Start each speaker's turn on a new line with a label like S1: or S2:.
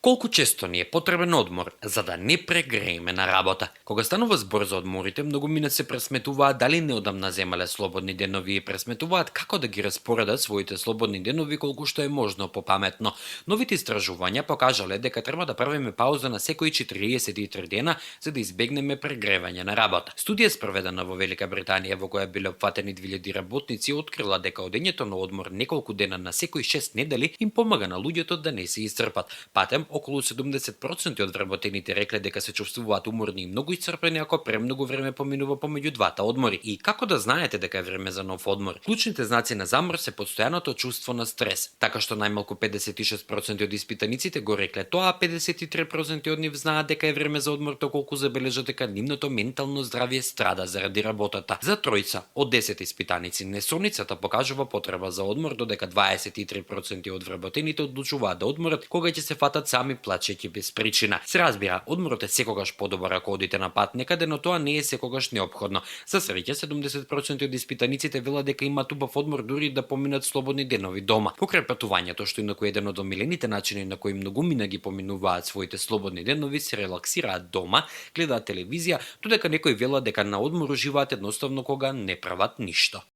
S1: Колку често ни е потребен одмор за да не прегрееме на работа? Кога станува збор за одморите, многумина се пресметуваат дали неодамна земале слободни денови и пресметуваат како да ги распоредат своите слободни денови колку што е можно попаметно. Новите истражувања покажале дека треба да правиме пауза на секои 43 дена за да избегнеме прегревање на работа. Студија спроведена во Велика Британија во која биле опфатени 2000 работници открила дека одењето на одмор неколку дена на секои 6 недели им помага на луѓето да не се исцрпат. Патем, околу 70% од вработените рекле дека се чувствуваат уморни и многу исцрпени ако премногу време поминува помеѓу двата одмори. И како да знаете дека е време за нов одмор? Клучните знаци на замор се постојаното чувство на стрес, така што најмалку 56% од испитаниците го рекле тоа, а 53% од нив знаат дека е време за одмор, доколку забележат дека нивното ментално здравје страда заради работата. За тројца од 10 испитаници несоницата покажува потреба за одмор, додека 23% од вработените одлучуваат да одморат кога ќе се фатат сами плачејќи без причина. Се разбира, одморот е секогаш подобар ако одите на пат некаде, но тоа не е секогаш неопходно. За среќа, 70% од испитаниците велат дека имаат убав одмор дури да поминат слободни денови дома. Покрај патувањето, што инаку еден од омилените начини на кои многумина ги поминуваат своите слободни денови, се релаксираат дома, гледаат телевизија, додека некои велат дека на одмор уживаат едноставно кога не прават ништо.